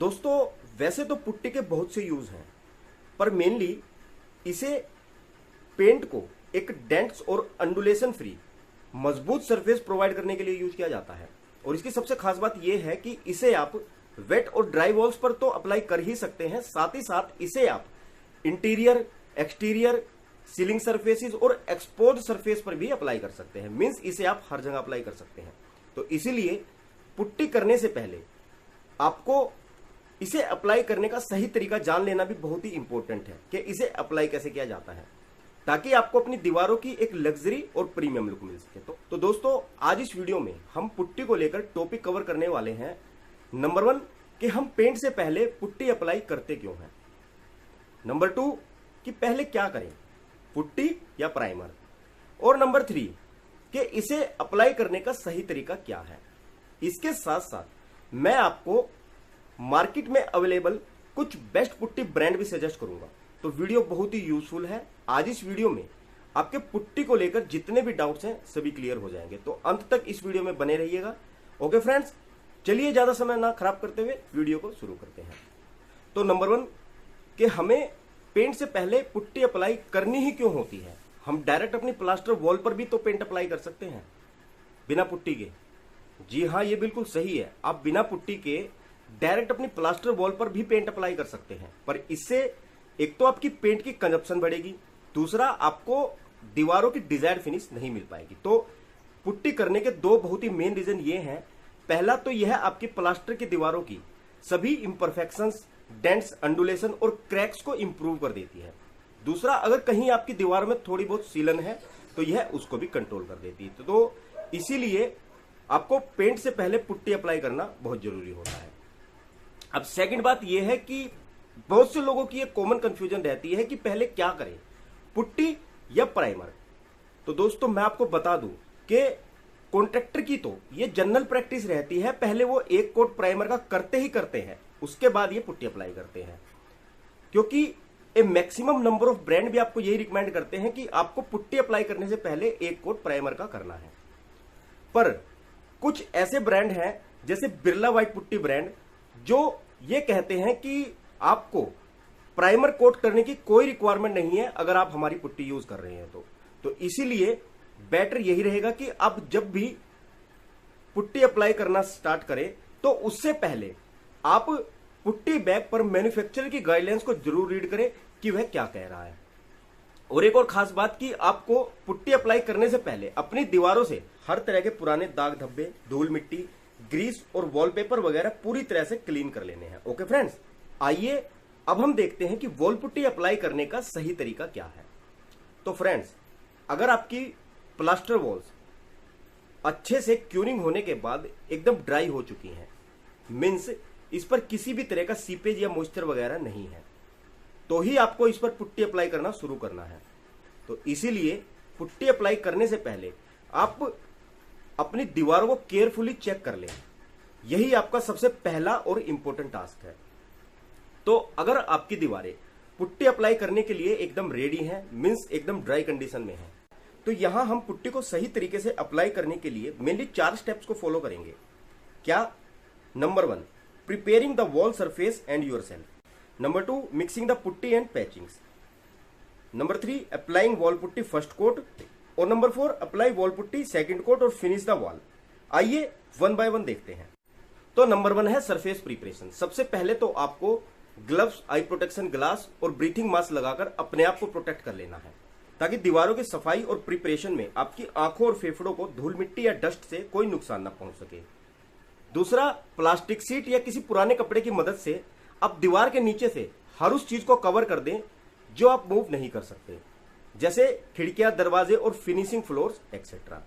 दोस्तों वैसे तो पुट्टी के बहुत से यूज हैं, पर मेनली इसे पेंट को एक डेंट्स और अंडुलेशन फ्री मजबूत सरफेस प्रोवाइड करने के लिए यूज किया जाता है। और इसकी सबसे खास बात यह है कि इसे आप वेट और ड्राई वॉल्स पर तो अप्लाई कर ही सकते हैं, साथ ही साथ इसे आप इंटीरियर, एक्सटीरियर, सीलिंग सरफेसेस और एक्सपोज्ड सरफेस पर भी अप्लाई कर सकते हैं। मींस इसे आप हर जगह अप्लाई कर सकते हैं। तो इसीलिए पुट्टी करने से पहले आपको इसे अप्लाई करने का सही तरीका जान लेना भी बहुत ही इंपॉर्टेंट है कि इसे अप्लाई कैसे किया जाता है, ताकि आपको अपनी दीवारों की एक लग्जरी और प्रीमियम लुक मिल सके। तो दोस्तों आज इस वीडियो में हम पुट्टी को लेकर टॉपिक कवर करने वाले हैं। नंबर 1 कि हम पेंट से पहले पुट्टी अप्लाई करते क्यों हैं। नंबर 2 कि पहले क्या करें, पुट्टी या प्राइमर। और नंबर 3 कि इसे अप्लाई करने का सही तरीका क्या है। इसके साथ साथ मैं आपको मार्केट में अवेलेबल कुछ बेस्ट पुट्टी ब्रांड भी सजेस्ट करूंगा। तो वीडियो बहुत ही यूजफुल है। आज इस वीडियो में आपके पुट्टी को लेकर जितने भी डाउट्स हैं सभी क्लियर हो जाएंगे, तो अंत तक इस वीडियो में बने रहिएगा। ओके फ्रेंड्स, चलिए ज्यादा समय ना खराब करते हुए वीडियो को शुरू करते हैं। तो नंबर 1 कि हमें पेंट से पहले पुट्टी अप्लाई करनी ही क्यों होती है। हम डायरेक्ट अपनी प्लास्टर वॉल पर भी तो पेंट अप्लाई कर सकते हैं बिना पुट्टी के। जी हाँ, ये बिल्कुल सही है, आप बिना पुट्टी के डायरेक्ट अपनी प्लास्टर वॉल पर भी पेंट अप्लाई कर सकते हैं। पर इससे एक तो आपकी पेंट की कंजप्शन बढ़ेगी, दूसरा आपको दीवारों की डिजायर्ड फिनिश नहीं मिल पाएगी। तो पुट्टी करने के दो बहुत ही मेन रीजन ये हैं। पहला तो यह आपकी प्लास्टर की दीवारों की सभी इंपरफेक्शंस, डेंट्स, अंडुलेशन और क्रैक्स को इंप्रूव कर देती है। दूसरा, अगर कहीं आपकी दीवार में थोड़ी बहुत सीलन है तो यह उसको भी कंट्रोल कर देती है। तो इसीलिए आपको पेंट से पहले पुट्टी अप्लाई करना बहुत जरूरी होता है। अब सेकंड बात यह है कि बहुत से लोगों की एक कॉमन कंफ्यूजन रहती है कि पहले क्या करें, पुट्टी या प्राइमर। तो दोस्तों मैं आपको बता दूं कि कॉन्ट्रैक्टर की तो ये जनरल प्रैक्टिस रहती है, पहले वो एक कोट प्राइमर का करते ही करते हैं, उसके बाद ये पुट्टी अप्लाई करते हैं। क्योंकि ए मैक्सिमम नंबर ऑफ ब्रांड भी आपको यही रिकमेंड करते हैं कि आपको पुट्टी अप्लाई करने से पहले एक कोट प्राइमर का करना है। पर कुछ ऐसे ब्रांड हैं जैसे बिरला व्हाइट पुट्टी ब्रांड, जो ये कहते हैं कि आपको प्राइमर कोट करने की कोई रिक्वायरमेंट नहीं है अगर आप हमारी पुट्टी यूज कर रहे हैं तो इसीलिए बेटर यही रहेगा कि आप जब भी पुट्टी अप्लाई करना स्टार्ट करें तो उससे पहले आप पुट्टी बैग पर मैन्युफैक्चरर की गाइडलाइंस को जरूर रीड करें कि वह क्या कह रहा है। और एक और खास बात कि आपको पुट्टी अप्लाई करने से पहले अपनी दीवारों से हर तरह के पुराने दाग धब्बे, धूल मिट्टी, ग्रीस और वॉलपेपर वगैरह पूरी तरह से क्लीन कर लेने हैं। ओके फ्रेंड्स, आइए अब हम देखते हैं कि वॉल पुट्टी अप्लाई करने का सही तरीका क्या है। तो फ्रेंड्स, अगर आपकी प्लास्टर वॉल्स अच्छे से क्यूरिंग होने के बाद एकदम ड्राई हो चुकी हैं, मीन्स इस पर किसी भी तरह का सीपेज या मॉइस्चर वगैरह नहीं है, तो ही आपको इस पर पुट्टी अप्लाई करना शुरू करना है। तो इसीलिए पुट्टी अप्लाई करने से पहले आप अपनी दीवारों को केयरफुली चेक कर लें। यही आपका सबसे पहला और इंपॉर्टेंट टास्क है। तो अगर आपकी दीवारें पुट्टी अप्लाई करने के लिए एकदम रेडी हैं, मींस एकदम ड्राई कंडीशन में हैं, तो यहां हम पुट्टी को सही तरीके से अप्लाई करने के लिए मेनली 4 स्टेप्स को फॉलो करेंगे। क्या? Number 1 preparing the wall surface and yourself. Number 2 mixing the putty and patchings. Number 3 applying wall putty first coat. और number 4 apply wall putty second coat और फिनिश द वॉल। आइए 1 bye 1 देखते हैं। तो number 1 है surface preparation. सबसे पहले तो आपको ग्लव्स, आई प्रोटेक्शन ग्लास और ब्रीथिंग मास्क लगाकर अपने आप को प्रोटेक्ट कर लेना है, ताकि दीवारों की सफाई और प्रिपरेशन में आपकी आंखों और फेफड़ों को धूल मिट्टी या डस्ट से कोई नुकसान न पहुंच सके। दूसरा, प्लास्टिक सीट या किसी पुराने कपड़े की मदद से आप दीवार के नीचे से हर उस चीज को कवर कर दें जो आप मूव नहीं कर सकते, जैसे खिड़कियां, दरवाजे और फिनिशिंग फ्लोर्स एक्सेट्रा।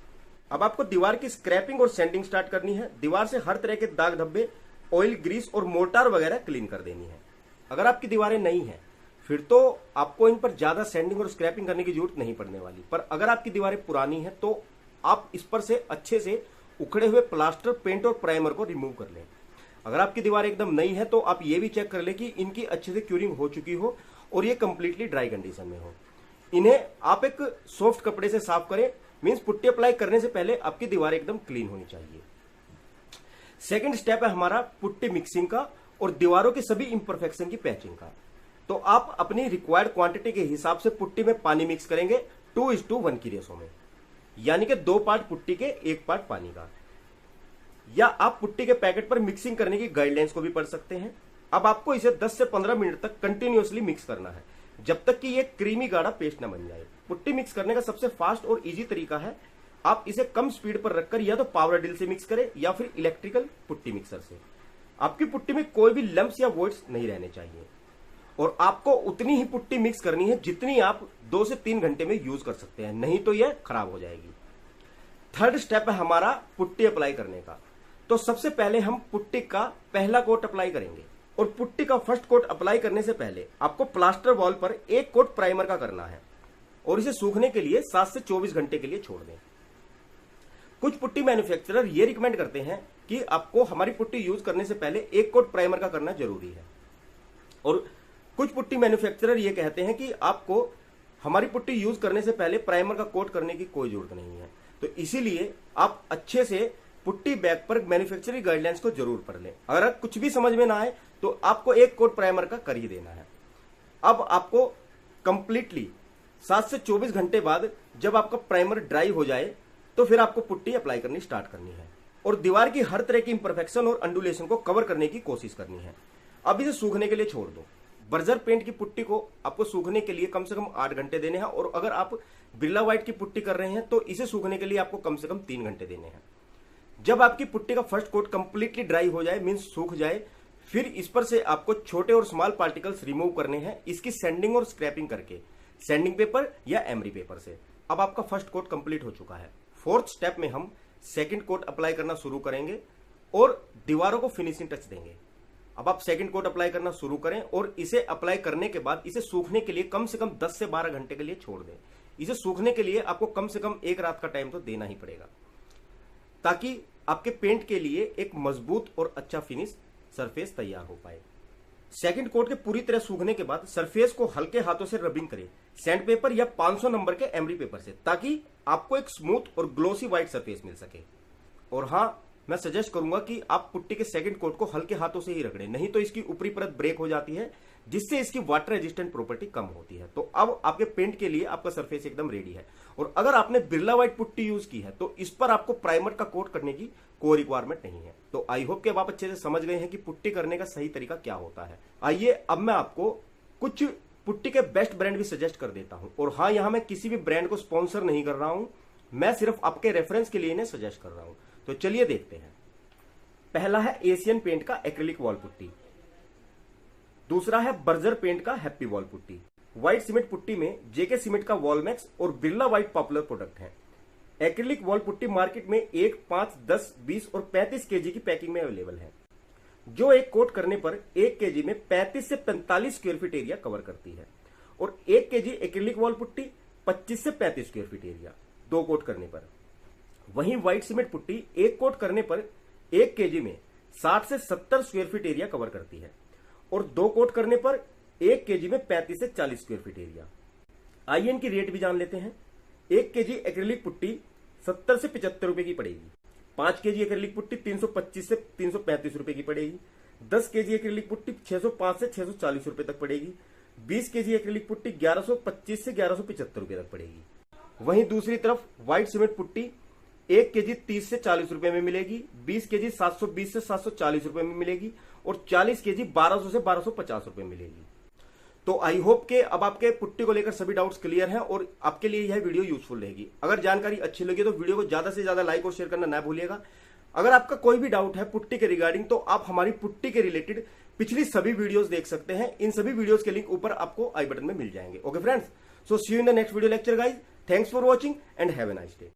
अब आपको दीवार की स्क्रैपिंग और सैंडिंग स्टार्ट करनी है। दीवार से हर तरह के दाग धब्बे, ऑयल, ग्रीस और मोर्टार वगैरह क्लीन कर देनी है। अगर आपकी दीवारें नई हैं फिर तो आपको इन पर ज्यादा सैंडिंग और स्क्रैपिंग करने की जरूरत नहीं पड़ने वाली। पर अगर आपकी दीवारें पुरानी हैं तो आप इस पर से अच्छे से उखड़े हुए प्लास्टर, पेंट और प्राइमर को रिमूव कर लें। अगर आपकी दीवार एकदम नई है तो आप ये भी चेक कर लें कि इनकी अच्छे से क्यूरिंग हो चुकी हो और ये कंप्लीटली ड्राई कंडीशन में हो। इन्हें आप एक सॉफ्ट कपड़े से साफ करें, मींस पुट्टी अप्लाई करने से पहले आपकी दीवार एकदम क्लीन होनी चाहिए। सेकंड स्टेप है हमारा पुट्टी मिक्सिंग का और दीवारों की सभी इंपरफेक्शन की पैचिंग का। तो आप अपनी रिक्वायर्ड क्वांटिटी के हिसाब से पुट्टी में पानी मिक्स करेंगे 2:1 की रेशो में, यानी कि 2 पार्ट पुट्टी के 1 पार्ट पानी का। या आप पुट्टी के पैकेट पर मिक्सिंग करने की गाइडलाइंस को भी पढ़ सकते हैं। अब आपको इसे 10 से 15 मिनट तक कंटिन्यूअसली मिक्स करना है, जब तक कि ये क्रीमी गाढ़ा पेस्ट ना बन जाए। पुट्टी मिक्स करने का सबसे फास्ट और इजी तरीका है, आप इसे कम स्पीड पर रखकर या तो पावर ड्रिल से मिक्स करें या फिर इलेक्ट्रिकल पुट्टी मिक्सर से। आपकी पुट्टी में कोई भी लम्प्स या वॉइड्स नहीं रहने चाहिए और आपको उतनी ही पुट्टी मिक्स करनी है जितनी आप 2 से 3 घंटे में यूज कर सकते हैं, नहीं तो यह खराब हो जाएगी। थर्ड स्टेप है हमारा पुट्टी अप्लाई करने का। तो सबसे पहले हम पुट्टी का पहला कोट अप्लाई करेंगे और पुट्टी का फर्स्ट कोट अप्लाई करने से पहले आपको प्लास्टर वॉल पर 1 कोट प्राइमर का करना है और इसे सूखने के लिए 7 से 24 घंटे के लिए छोड़ दें। कुछ पुट्टी मैन्युफैक्चरर ये रिकमेंड करते हैं कि आपको हमारी पुट्टी यूज करने से पहले 1 कोट प्राइमर का करना जरूरी है, और कुछ पुट्टी मैन्युफैक्चरर ये कहते हैं कि आपको हमारी पुट्टी यूज करने से पहले प्राइमर का कोट करने की कोई जरूरत नहीं है। तो इसीलिए आप अच्छे से पुट्टी बैग पर मैन्युफैक्चरिंग गाइडलाइंस को जरूर पढ़ लें। अगर कुछ भी समझ में ना आए तो आपको 1 कोट प्राइमर का कर ही देना है। अब आपको कंप्लीटली 7 से 24 घंटे बाद जब आपका प्राइमर ड्राई हो जाए तो फिर आपको पुट्टी अप्लाई करनी स्टार्ट करनी है और दीवार की हर तरह की इंपरफेक्शन और अंडुलेशन को कवर करने की कोशिश करनी है। अब इसे सूखने के लिए छोड़ दो। बर्जर पेंट की पुट्टी को आपको सूखने के लिए कम से कम 8 घंटे देने हैं, और अगर आप बिरला व्हाइट की पुट्टी कर रहे हैं तो इसे सूखने के लिए आपको कम से कम 3 घंटे देने हैं। जब आपकी पुट्टी का फर्स्ट कोट कंप्लीटली ड्राई हो जाए, मींस सूख जाए, फिर इस पर से आपको छोटे और स्मॉल पार्टिकल्स रिमूव करने हैं, इसकी सैंडिंग और स्क्रैपिंग करके, सैंडिंग पेपर या एमरी पेपर से। अब आपका फर्स्ट कोट कंप्लीट हो चुका है। फोर्थ स्टेप में हम सेकंड कोट अप्लाई करना शुरू करेंगे और दीवारों को फिनिशिंग टच देंगे। अब आप सेकंड कोट अप्लाई करना शुरू करें और इसे अप्लाई करने के बाद इसे सूखने के लिए कम से कम 10 से 12 घंटे के लिए छोड़ दें। इसे सूखने के लिए आपको कम से कम 1 रात का टाइम तो देना ही पड़ेगा, ताकि आपके पेंट के लिए एक मजबूत और अच्छा फिनिश सरफेस तैयार हो पाए। सेकंड कोट के पूरी तरह सूखने के बाद सरफेस को हल्के हाथों से रबिंग करें सैंड पेपर या 500 नंबर के एमरी पेपर से, ताकि आपको एक स्मूथ और ग्लोसी व्हाइट सरफेस मिल सके। और हाँ, मैं सजेस्ट करूंगा कि आप पुट्टी के सेकंड कोट को हल्के हाथों से ही रगड़ें, नहीं तो इसकी ऊपरी परत ब्रेक हो जाती है, जिससे इसकी वाटर रेजिस्टेंट प्रॉपर्टी कम होती है। तो अब आपके पेंट के लिए आपका सरफेस एकदम रेडी है। और अगर आपने बिरला व्हाइट पुट्टी यूज की है तो इस पर आपको प्राइमर का कोट करने की कोई रिक्वायरमेंट नहीं है। तो आई होप कि अब आप अच्छे से समझ गए हैं कि पुट्टी करने का सही तरीका क्या होता है। आइए अब मैं आपको कुछ पुट्टी के बेस्ट ब्रांड भी सजेस्ट कर देता हूं। और हाँ, यहां मैं किसी भी ब्रांड को स्पॉन्सर नहीं कर रहा हूं, मैं सिर्फ आपके रेफरेंस के लिए इन्हें सजेस्ट कर रहा हूं। तो चलिए देखते हैं। पहला है एशियन पेंट का एक्रिलिक वॉल पुट्टी, दूसरा है बर्जर पेंट का happy wall putty. White cement putty में जेके सीमेंट का वॉलमैक्स और बिरला व्हाइट पॉपुलर प्रोडक्ट है। एक्रिलिक वॉल पुट्टी मार्केट में 1, 5, 10, 20 और 35 केजी की पैकिंग में अवेलेबल है, जो एक कोट करने पर 1 केजी में 35 से 45 स्क्वायर फीट एरिया कवर करती है। और 1 केजी एक्रिलिक वॉल पुट्टी 25 से 35 स्क्वायर फीट एरिया 2 कोट करने पर। वहीं व्हाइट सीमेंट पुट्टी 1 कोट करने पर 1 केजी में 60 से 70 स्क्वायर फीट एरिया कवर करती है और 2 कोट करने पर 1 केजी में 35 से 40 स्क्वायर फीट एरिया। आइए इनकी रेट भी जान लेते हैं। 1 केजी एक्रिलिक पुट्टी 70 से 75 रुपए की पड़ेगी। 5 केजी एक्रिलिक पुट्टी 325 से 335 रुपए की पड़ेगी। 10 केजी एक्रिलिक पुट्टी 605 से 640 रुपए तक पड़ेगी। 20 केजी एक्रिलिक पुट्टी 1125 से 1175 रुपए तक पड़ेगी। वहीं दूसरी तरफ व्हाइट सीमेंट पुट्टी 1 केजी 30 से 40 रुपए में मिलेगी, 20 केजी 720 से 740 रुपए में मिलेगी और 40 केजी 1200 से 1250 रुपए मिलेगी। तो आई होप के अब आपके पुट्टी को लेकर सभी डाउट्स क्लियर हैं और आपके लिए यह वीडियो यूजफुल रहेगी। अगर जानकारी अच्छी लगी तो वीडियो को ज्यादा से ज्यादा लाइक और शेयर करना ना भूलिएगा। अगर आपका कोई भी डाउट है पुट्टी के रिगार्डिंग तो आप हमारी पुट्टी के रिलेटेड पिछली सभी वीडियोस देख सकते हैं। इन सभी वीडियोस के लिंक ऊपर आपको आई बटन में मिल जाएंगे। Okay friends, so see you in the next video lecture guys. Thanks for watching and have a nice day.